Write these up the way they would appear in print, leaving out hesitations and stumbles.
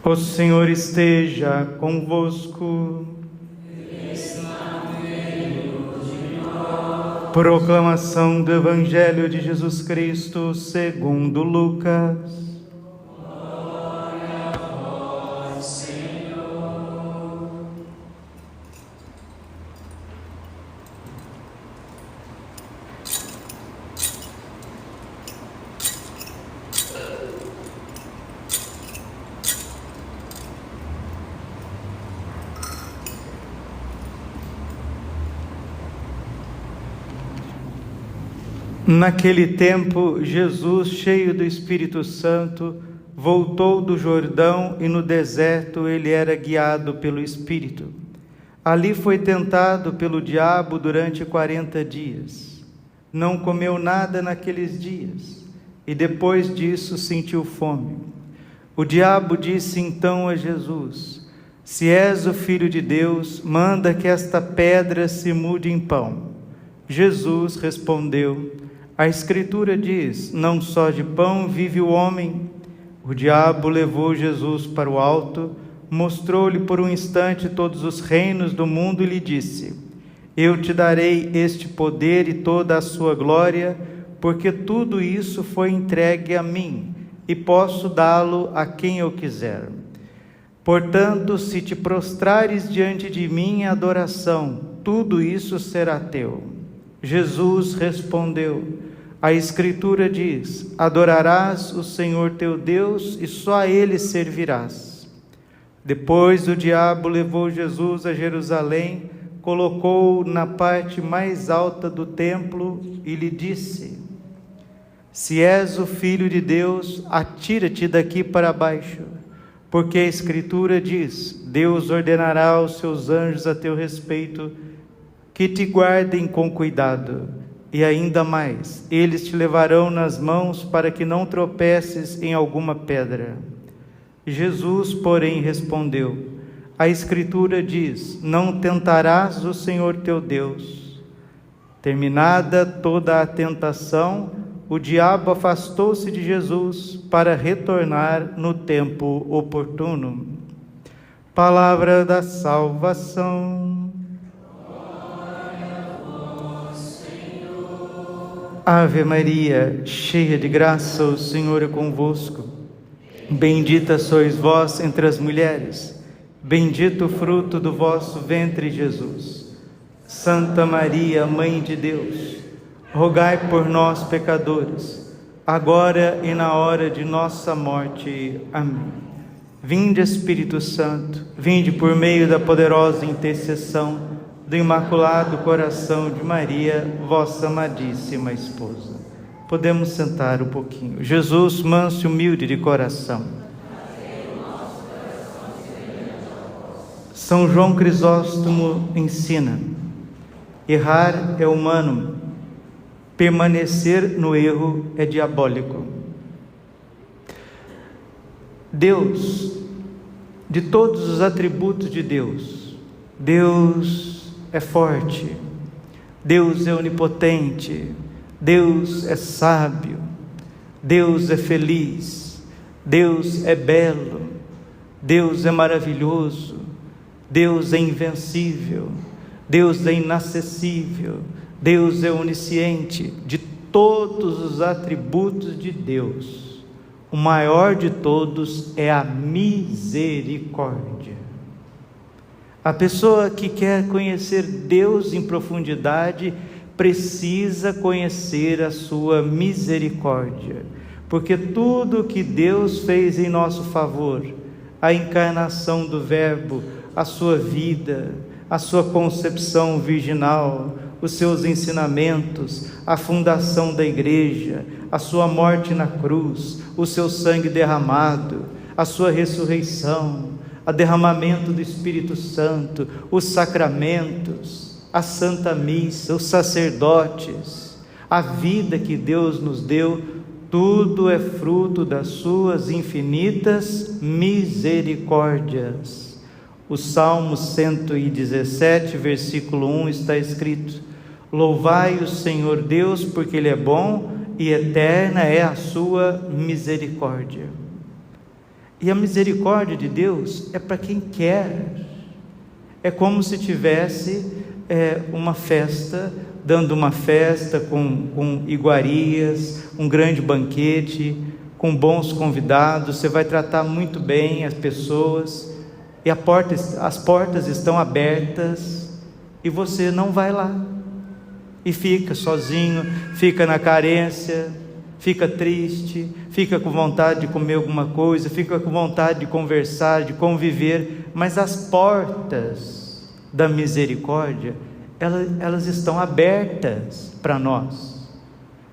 O Senhor esteja convosco. Proclamação do Evangelho de Jesus Cristo segundo Lucas. Glória a vós, Senhor. Naquele tempo, Jesus, cheio do Espírito Santo, voltou do Jordão e no deserto ele era guiado pelo Espírito. Ali foi tentado pelo diabo durante 40 dias. Não comeu nada naqueles dias e depois disso sentiu fome. O diabo disse então a Jesus: Se és o Filho de Deus, manda que esta pedra se mude em pão. Jesus respondeu: A Escritura diz, não só de pão vive o homem. O diabo levou Jesus para o alto, mostrou-lhe por um instante todos os reinos do mundo e lhe disse: Eu te darei este poder e toda a sua glória, porque tudo isso foi entregue a mim, e posso dá-lo a quem eu quiser. Portanto, se te prostrares diante de mim em adoração, tudo isso será teu. Jesus respondeu: A Escritura diz, adorarás o Senhor teu Deus e só a Ele servirás. Depois o diabo levou Jesus a Jerusalém, colocou-o na parte mais alta do templo e lhe disse: Se és o Filho de Deus, atira-te daqui para baixo, porque a Escritura diz, Deus ordenará aos seus anjos a teu respeito, que te guardem com cuidado, e ainda mais, eles te levarão nas mãos para que não tropeces em alguma pedra. Jesus, porém, respondeu: A Escritura diz, não tentarás o Senhor teu Deus. Terminada toda a tentação, o diabo afastou-se de Jesus para retornar no tempo oportuno. Palavra da salvação. Ave Maria, cheia de graça, o Senhor é convosco. Bendita sois vós entre as mulheres, bendito o fruto do vosso ventre, Jesus. Santa Maria, Mãe de Deus, rogai por nós, pecadores, agora e na hora de nossa morte. Amém. Vinde, Espírito Santo, vinde por meio da poderosa intercessão do Imaculado Coração de Maria, vossa amadíssima esposa. Podemos sentar um pouquinho. Jesus, manso e humilde de coração. São João Crisóstomo ensina: errar é humano, permanecer no erro é diabólico. Deus, de todos os atributos de Deus, Deus é forte, Deus é onipotente, Deus é sábio, Deus é feliz, Deus é belo, Deus é maravilhoso, Deus é invencível, Deus é inacessível, Deus é onisciente. De todos os atributos de Deus, o maior de todos é a misericórdia. A pessoa que quer conhecer Deus em profundidade precisa conhecer a sua misericórdia, porque tudo que Deus fez em nosso favor, a encarnação do Verbo, a sua vida, a sua concepção virginal, os seus ensinamentos, a fundação da igreja, a sua morte na cruz, o seu sangue derramado, a sua ressurreição, o derramamento do Espírito Santo, os sacramentos, a Santa Missa, os sacerdotes, a vida que Deus nos deu, tudo é fruto das suas infinitas misericórdias. O Salmo 117, versículo 1 está escrito: Louvai o Senhor Deus, porque Ele é bom e eterna é a sua misericórdia. E a misericórdia de Deus é para quem quer. É como se tivesse uma festa, dando uma festa com iguarias, um grande banquete, com bons convidados. Você vai tratar muito bem as pessoas, e as portas estão abertas, e você não vai lá, e fica sozinho, fica na carência, fica triste, fica com vontade de comer alguma coisa, fica com vontade de conversar, de conviver, mas as portas da misericórdia, elas estão abertas para nós.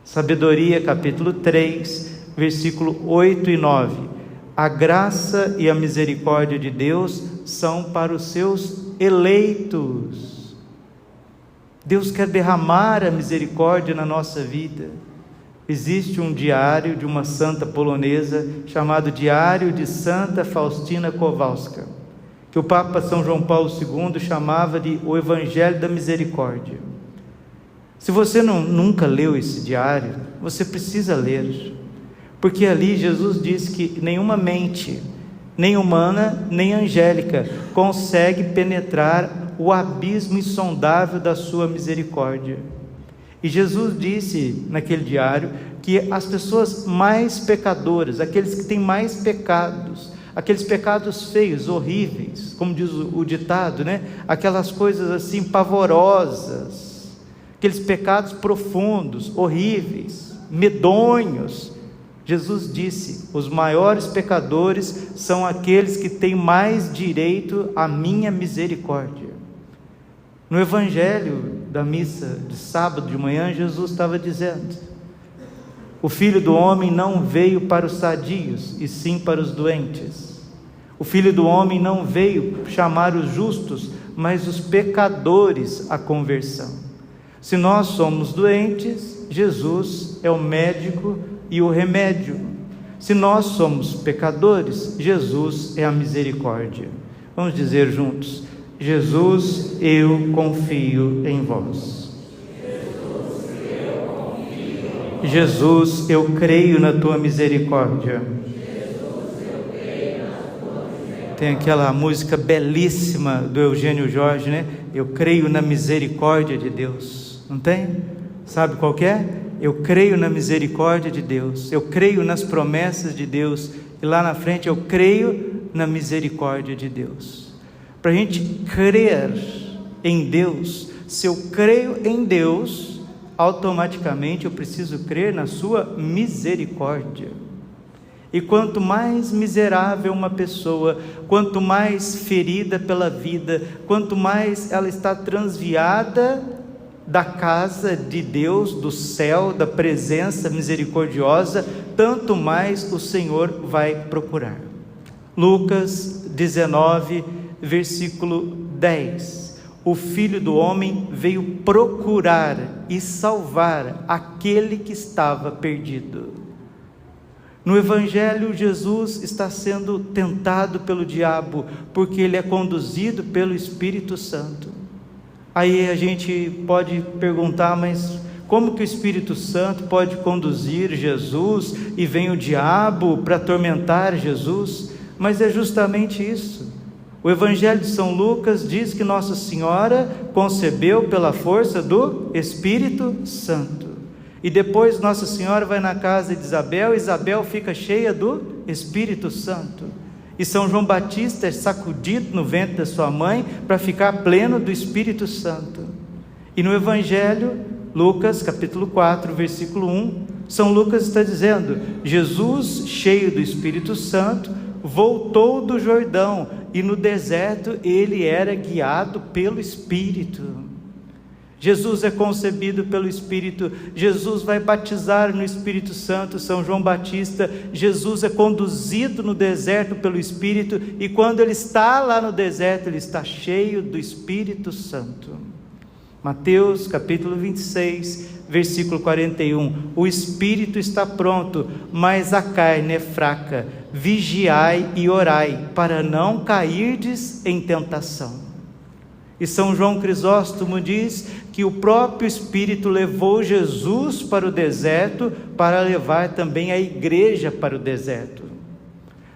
Sabedoria, capítulo 3, versículo 8 e 9. A graça e a misericórdia de Deus são para os seus eleitos. Deus quer derramar a misericórdia na nossa vida. Existe um diário de uma santa polonesa chamado Diário de Santa Faustina Kowalska, que o Papa São João Paulo II chamava de o Evangelho da Misericórdia. Se você nunca leu esse diário, você precisa ler, porque ali Jesus diz que nenhuma mente, nem humana, nem angélica, consegue penetrar o abismo insondável da sua misericórdia. E Jesus disse naquele diário que as pessoas mais pecadoras, aqueles que têm mais pecados, aqueles pecados feios, horríveis, como diz o ditado, né? Aquelas coisas assim pavorosas, aqueles pecados profundos, horríveis, medonhos. Jesus disse: os maiores pecadores são aqueles que têm mais direito à minha misericórdia. No Evangelho da missa de sábado de manhã, Jesus estava dizendo: o Filho do Homem não veio para os sadios, e sim para os doentes. O Filho do Homem não veio chamar os justos, mas os pecadores à conversão. Se nós somos doentes, Jesus é o médico e o remédio. Se nós somos pecadores, Jesus é a misericórdia. Vamos dizer juntos: Jesus, eu confio em vós. Jesus, eu creio na tua misericórdia. Tem aquela música belíssima do Eugênio Jorge, né? Eu creio na misericórdia de Deus. Não tem? Sabe qual que é? Eu creio na misericórdia de Deus. Eu creio nas promessas de Deus. E lá na frente, eu creio na misericórdia de Deus. Para a gente crer em Deus, se eu creio em Deus, automaticamente eu preciso crer na sua misericórdia. E quanto mais miserável uma pessoa, quanto mais ferida pela vida, quanto mais ela está transviada da casa de Deus, do céu, da presença misericordiosa, tanto mais o Senhor vai procurar. Lucas 19, versículo 10. O Filho do Homem veio procurar e salvar aquele que estava perdido. No Evangelho, Jesus está sendo tentado pelo diabo, porque ele é conduzido pelo Espírito Santo. Aí a gente pode perguntar, mas como que o Espírito Santo pode conduzir Jesus e vem o diabo para atormentar Jesus? Mas é justamente isso. O Evangelho de São Lucas diz que Nossa Senhora concebeu pela força do Espírito Santo. E depois Nossa Senhora vai na casa de Isabel, e Isabel fica cheia do Espírito Santo. E São João Batista é sacudido no ventre da sua mãe para ficar pleno do Espírito Santo. E no Evangelho, Lucas capítulo 4, versículo 1, São Lucas está dizendo: Jesus, cheio do Espírito Santo, voltou do Jordão, e no deserto ele era guiado pelo Espírito. Jesus é concebido pelo Espírito, Jesus vai batizar no Espírito Santo São João Batista, Jesus é conduzido no deserto pelo Espírito, e quando ele está lá no deserto, ele está cheio do Espírito Santo. Mateus capítulo 26, versículo 41, o Espírito está pronto, mas a carne é fraca, vigiai e orai, para não cairdes em tentação. E São João Crisóstomo diz que o próprio Espírito levou Jesus para o deserto, para levar também a igreja para o deserto.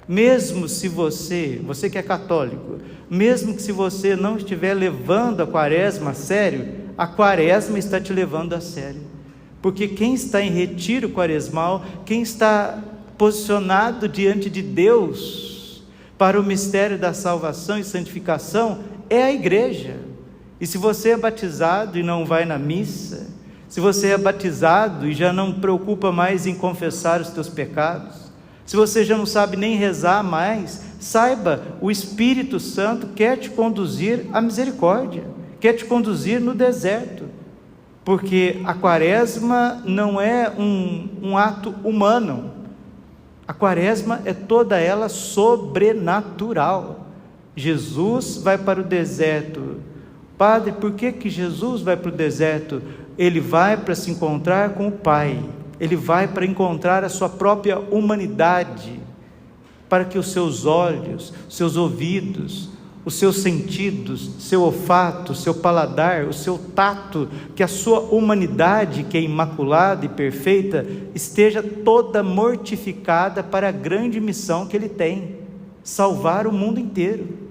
Mesmo se você que é católico, mesmo que se você não estiver levando a quaresma a sério, a quaresma está te levando a sério. Porque quem está em retiro quaresmal, quem está posicionado diante de Deus para o mistério da salvação e santificação, é a igreja. E se você é batizado e não vai na missa, se você é batizado e já não preocupa mais em confessar os teus pecados, se você já não sabe nem rezar mais, saiba, o Espírito Santo quer te conduzir à misericórdia, quer te conduzir no deserto, porque a quaresma não é um ato humano, a quaresma é toda ela sobrenatural. Jesus vai para o deserto. Padre, por que Jesus vai para o deserto? Ele vai para se encontrar com o Pai, ele vai para encontrar a sua própria humanidade, para que os seus olhos, seus ouvidos, os seus sentidos, seu olfato, seu paladar, o seu tato, que a sua humanidade, que é imaculada e perfeita, esteja toda mortificada para a grande missão que ele tem: salvar o mundo inteiro.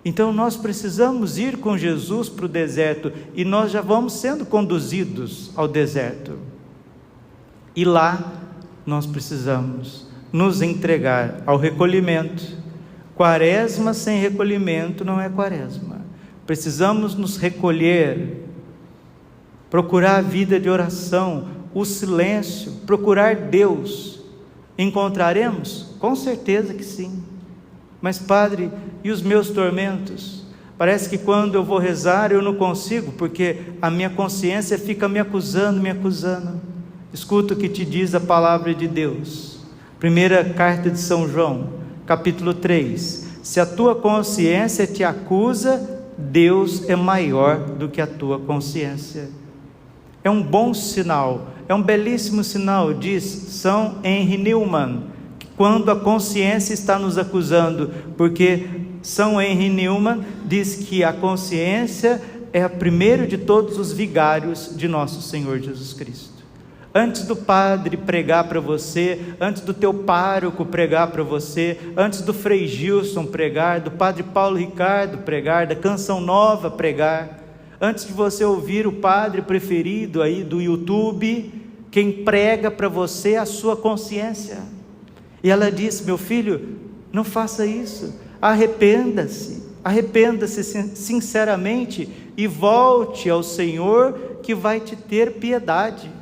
Então nós precisamos ir com Jesus para o deserto, e nós já vamos sendo conduzidos ao deserto. E lá nós precisamos nos entregar ao recolhimento. Quaresma sem recolhimento não é quaresma. Precisamos nos recolher, procurar a vida de oração, o silêncio, procurar Deus. Encontraremos? Com certeza que sim. Mas Padre, e os meus tormentos? Parece que quando eu vou rezar eu não consigo, porque a minha consciência fica me acusando. Escuta o que te diz a palavra de Deus. Primeira carta de São João, capítulo 3. Se a tua consciência te acusa, Deus é maior do que a tua consciência. É um bom sinal, é um belíssimo sinal, diz São Henry Newman, quando a consciência está nos acusando, porque São Henry Newman diz que a consciência é o primeiro de todos os vigários de nosso Senhor Jesus Cristo. Antes do padre pregar para você, antes do teu pároco pregar para você, antes do Frei Gilson pregar, do padre Paulo Ricardo pregar, da Canção Nova pregar, antes de você ouvir o padre preferido aí do YouTube, quem prega para você é a sua consciência. E ela disse: meu filho, não faça isso, arrependa-se sinceramente e volte ao Senhor, que vai te ter piedade.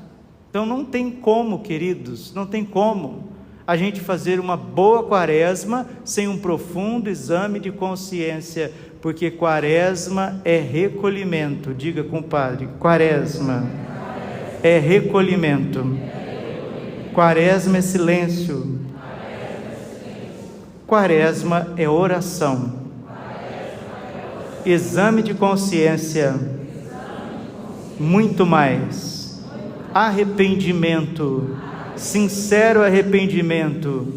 Então não tem como, queridos, não tem como a gente fazer uma boa quaresma sem um profundo exame de consciência, porque quaresma é recolhimento. Diga com o padre: quaresma é recolhimento, quaresma é silêncio, quaresma é oração, exame de consciência, muito mais. Arrependimento, sincero arrependimento,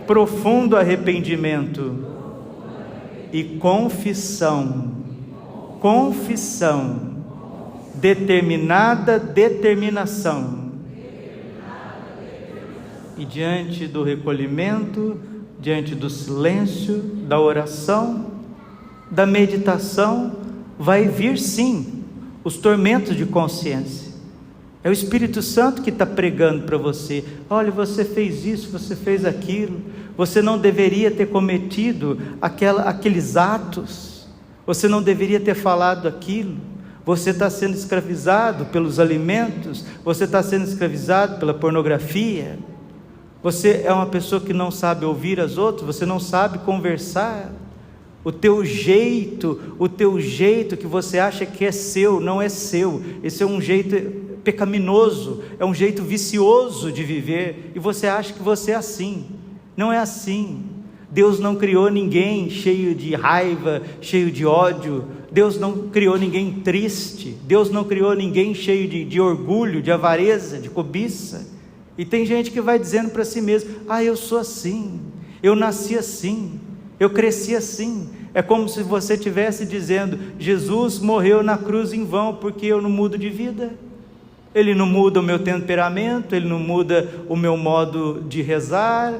profundo arrependimento e confissão, determinada determinação. E diante do recolhimento, diante do silêncio, da oração, da meditação, vai vir sim os tormentos de consciência. É o Espírito Santo que está pregando para você: olha, você fez isso, você fez aquilo, você não deveria ter cometido aqueles atos, você não deveria ter falado aquilo, você está sendo escravizado pelos alimentos, você está sendo escravizado pela pornografia, você é uma pessoa que não sabe ouvir as outras, você não sabe conversar, o teu jeito que você acha que é seu, não é seu, esse é um jeito pecaminoso, é um jeito vicioso de viver, e você acha que você é assim. Não é assim. Deus não criou ninguém cheio de raiva, cheio de ódio. Deus não criou ninguém triste. Deus não criou ninguém cheio de orgulho, de avareza, de cobiça. E tem gente que vai dizendo para si mesmo: eu sou assim, eu nasci assim, eu cresci assim. É como se você estivesse dizendo: Jesus morreu na cruz em vão, porque eu não mudo de vida. Ele não muda o meu temperamento, ele não muda o meu modo de rezar,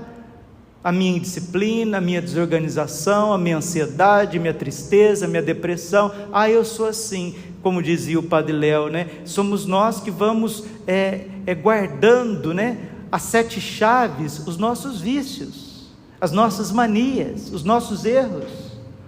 A minha indisciplina, a minha desorganização, a minha ansiedade, a minha tristeza, a minha depressão. Eu sou assim, como dizia o Padre Léo, né? Somos nós que vamos guardando, né, as 7 chaves, os nossos vícios, as nossas manias, os nossos erros,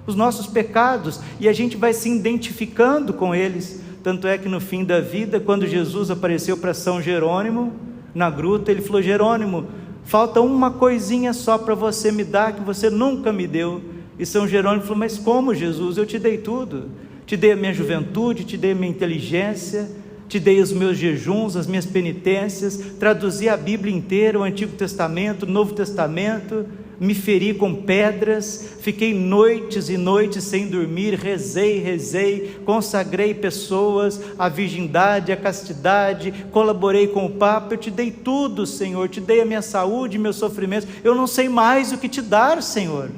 os nossos pecados, e a gente vai se identificando com eles. Tanto é que no fim da vida, quando Jesus apareceu para São Jerônimo, na gruta, ele falou: Jerônimo, falta uma coisinha só para você me dar, que você nunca me deu. E São Jerônimo falou: mas como, Jesus? Eu te dei tudo. Te dei a minha juventude, te dei a minha inteligência, te dei os meus jejuns, as minhas penitências, traduzi a Bíblia inteira, o Antigo Testamento, o Novo Testamento, me feri com pedras, fiquei noites e noites sem dormir, rezei, consagrei pessoas à virgindade, à castidade, colaborei com o Papa. Eu te dei tudo, Senhor, te dei a minha saúde, meus sofrimentos, eu não sei mais o que te dar, Senhor.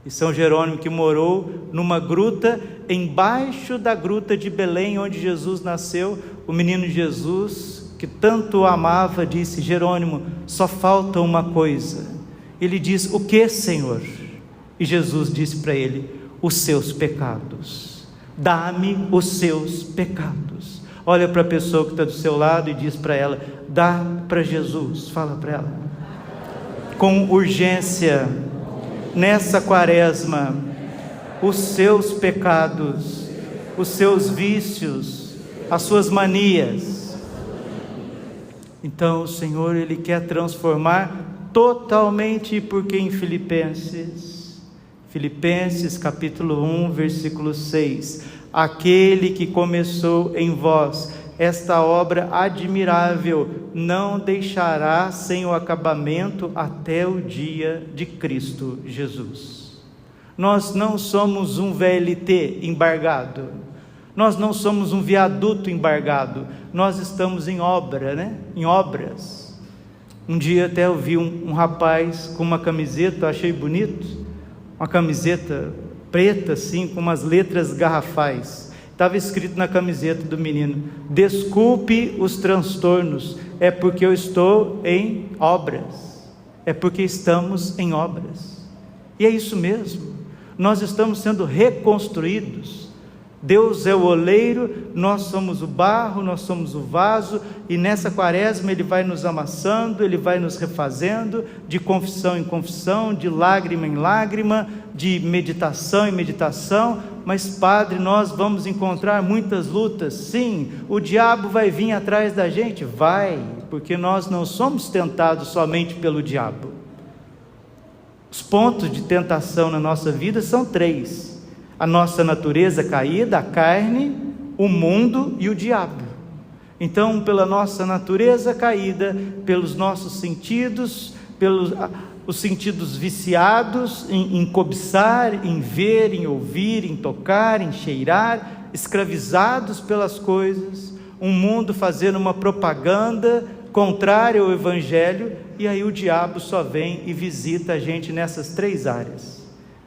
E São Jerônimo, que morou numa gruta, embaixo da gruta de Belém, onde Jesus nasceu, o menino Jesus, que tanto o amava, disse: Jerônimo, só falta uma coisa. Ele diz: o que, Senhor? E Jesus disse para ele: os seus pecados. Dá-me os seus pecados. Olha para a pessoa que está do seu lado e diz para ela: dá para Jesus. Fala para ela com urgência, nessa quaresma, os seus pecados, os seus vícios, as suas manias. Então o Senhor, Ele quer transformar totalmente, porque em Filipenses capítulo 1, versículo 6, aquele que começou em vós esta obra admirável, não deixará sem o acabamento até o dia de Cristo Jesus. Nós não somos um VLT embargado, nós não somos um viaduto embargado, nós estamos em obra, né? Em obras. Um dia até eu vi um rapaz com uma camiseta, eu achei bonito, uma camiseta preta assim, com umas letras garrafais. Estava escrito na camiseta do menino: desculpe os transtornos, é porque eu estou em obras, é porque estamos em obras. E é isso mesmo, nós estamos sendo reconstruídos. Deus é o oleiro, nós somos o barro, nós somos o vaso, e nessa quaresma Ele vai nos amassando, Ele vai nos refazendo, de confissão em confissão, de lágrima em lágrima, de meditação em meditação. Mas Padre, nós vamos encontrar muitas lutas. Sim, o diabo vai vir atrás da gente? Vai, porque nós não somos tentados somente pelo diabo. Os pontos de tentação na nossa vida são 3: a nossa natureza caída, a carne, o mundo e o diabo. Então, pela nossa natureza caída, pelos nossos sentidos, pelos os sentidos viciados em cobiçar, em ver, em ouvir, em tocar, em cheirar, escravizados pelas coisas, um mundo fazendo uma propaganda contrária ao Evangelho, e aí o diabo só vem e visita a gente nessas 3 áreas.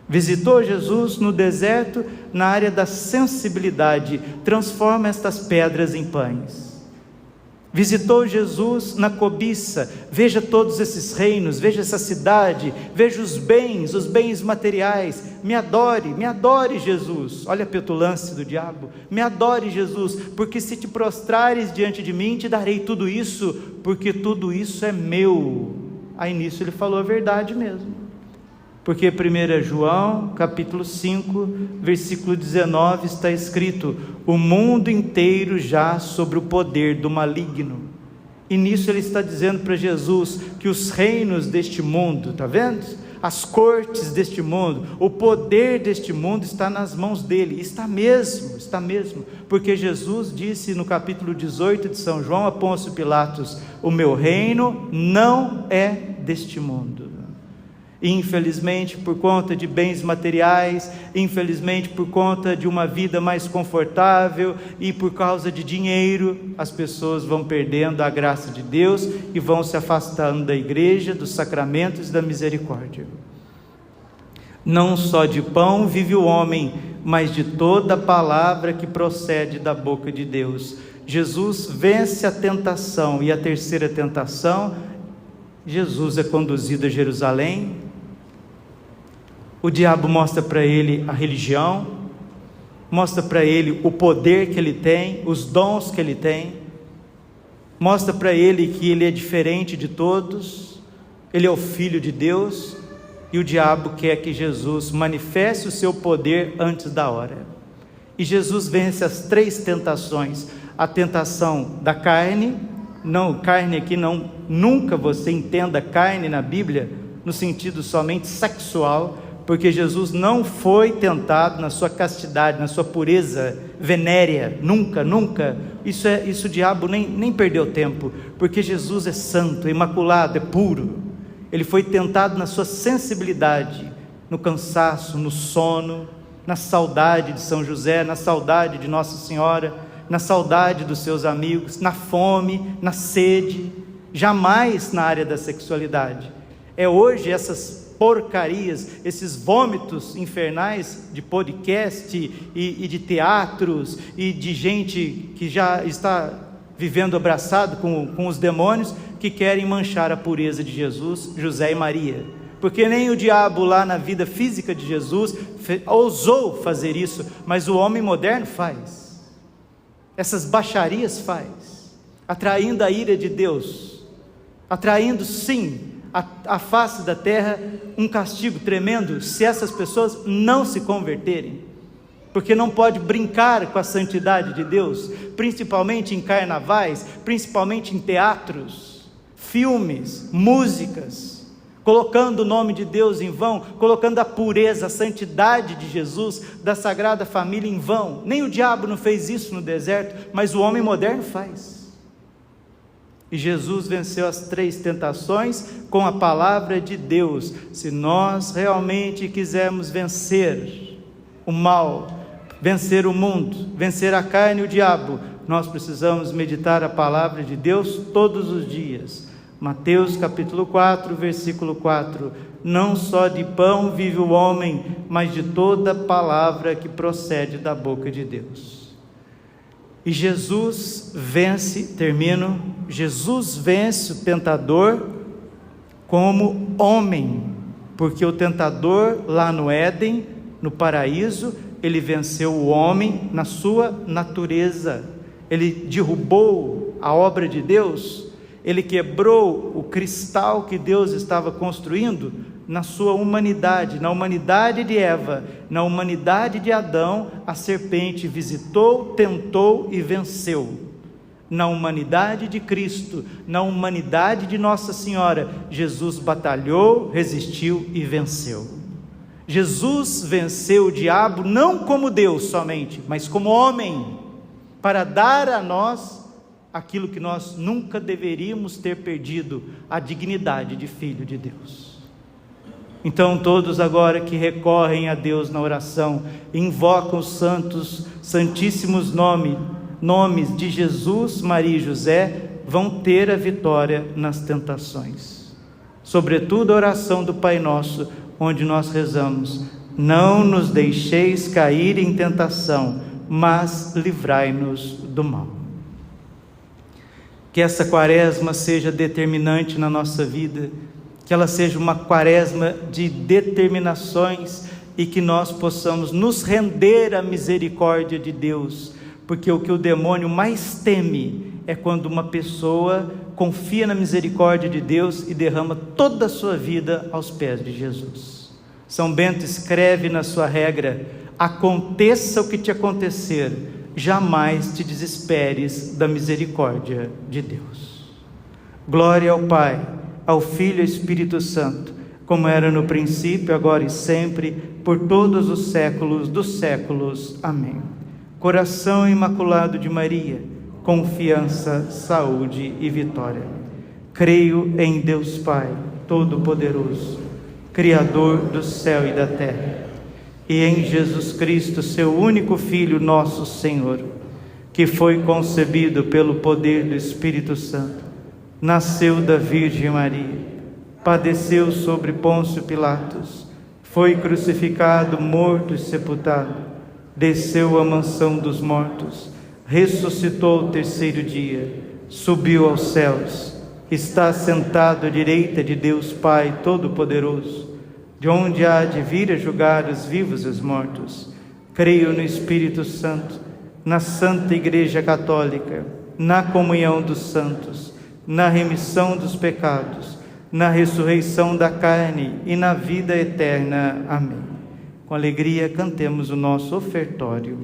Visitou Jesus no deserto, na área da sensibilidade, transforma estas pedras em pães. Visitou Jesus na cobiça, veja todos esses reinos, veja essa cidade, veja os bens materiais, me adore Jesus. Olha a petulância do diabo: me adore Jesus, porque se te prostrares diante de mim, te darei tudo isso, porque tudo isso é meu. Aí nisso ele falou a verdade mesmo. Porque 1 João, capítulo 5, versículo 19, está escrito: o mundo inteiro jaz sobre o poder do maligno. E nisso ele está dizendo para Jesus que os reinos deste mundo, está vendo? As cortes deste mundo, o poder deste mundo está nas mãos dele. Está mesmo, porque Jesus disse no capítulo 18 de São João a Pôncio Pilatos: o meu reino não é deste mundo. Infelizmente, por conta de bens materiais, infelizmente por conta de uma vida mais confortável e por causa de dinheiro, as pessoas vão perdendo a graça de Deus e vão se afastando da igreja, dos sacramentos e da misericórdia. Não só de pão vive o homem, mas de toda palavra que procede da boca de Deus. Jesus vence a tentação, e a terceira tentação Jesus é conduzido a Jerusalém, o diabo mostra para ele a religião, mostra para ele o poder que ele tem, os dons que ele tem, mostra para ele que ele é diferente de todos, ele é o Filho de Deus, e o diabo quer que Jesus manifeste o seu poder antes da hora. E Jesus vence as 3 tentações: a tentação da carne, não, carne aqui não, nunca você entenda carne na Bíblia no sentido somente sexual, porque Jesus não foi tentado na sua castidade, na sua pureza venérea, nunca, isso o diabo nem perdeu tempo, porque Jesus é santo, é imaculado, é puro. Ele foi tentado na sua sensibilidade, no cansaço, no sono, na saudade de São José, na saudade de Nossa Senhora, na saudade dos seus amigos, na fome, na sede, jamais na área da sexualidade. É hoje essas porcarias, esses vômitos infernais de podcast e de teatros e de gente que já está vivendo abraçado com os demônios, que querem manchar a pureza de Jesus, José e Maria, porque nem o diabo lá na vida física de Jesus ousou fazer isso, mas o homem moderno faz, essas baixarias faz, atraindo a ira de Deus, atraindo sim à face da terra um castigo tremendo, se essas pessoas não se converterem, porque não pode brincar com a santidade de Deus, principalmente em carnavais, principalmente em teatros, filmes, músicas, colocando o nome de Deus em vão, colocando a pureza, a santidade de Jesus, da Sagrada Família em vão. Nem o diabo não fez isso no deserto, mas o homem moderno faz. E Jesus venceu as 3 tentações com a palavra de Deus. Se nós realmente quisermos vencer o mal, vencer o mundo, vencer a carne e o diabo, nós precisamos meditar a palavra de Deus todos os dias. Mateus capítulo 4, versículo 4: não só de pão vive o homem, mas de toda palavra que procede da boca de Deus. E Jesus vence, Jesus vence o tentador como homem, porque o tentador lá no Éden, no paraíso, ele venceu o homem na sua natureza, ele derrubou a obra de Deus, ele quebrou o cristal que Deus estava construindo na sua humanidade, na humanidade de Eva, na humanidade de Adão. A serpente visitou, tentou e venceu. Na humanidade de Cristo, na humanidade de Nossa Senhora, Jesus batalhou, resistiu e venceu. Jesus venceu o diabo não como Deus somente, mas como homem, para dar a nós aquilo que nós nunca deveríamos ter perdido, a dignidade de filho de Deus. Então todos agora que recorrem a Deus na oração, invocam os santíssimos nomes de Jesus, Maria e José, vão ter a vitória nas tentações. Sobretudo a oração do Pai Nosso, onde nós rezamos: não nos deixeis cair em tentação, mas livrai-nos do mal. Que essa quaresma seja determinante na nossa vida, que ela seja uma quaresma de determinações e que nós possamos nos render à misericórdia de Deus, porque o que o demônio mais teme é quando uma pessoa confia na misericórdia de Deus e derrama toda a sua vida aos pés de Jesus. São Bento escreve na sua regra: aconteça o que te acontecer, jamais te desesperes da misericórdia de Deus. Glória ao Pai, ao Filho e ao Espírito Santo, como era no princípio, agora e sempre, por todos os séculos dos séculos. Amém. Coração imaculado de Maria, confiança, saúde e vitória. Creio em Deus Pai Todo-Poderoso, Criador do céu e da terra, e em Jesus Cristo, seu único Filho, nosso Senhor, que foi concebido pelo poder do Espírito Santo, nasceu da Virgem Maria, padeceu sobre Pôncio Pilatos, foi crucificado, morto e sepultado, desceu à mansão dos mortos, ressuscitou o terceiro dia, subiu aos céus, está sentado à direita de Deus Pai Todo-Poderoso, de onde há de vir a julgar os vivos e os mortos. Creio no Espírito Santo, na Santa Igreja Católica, na comunhão dos santos, na remissão dos pecados, na ressurreição da carne e na vida eterna. Amém. Com alegria cantemos o nosso ofertório.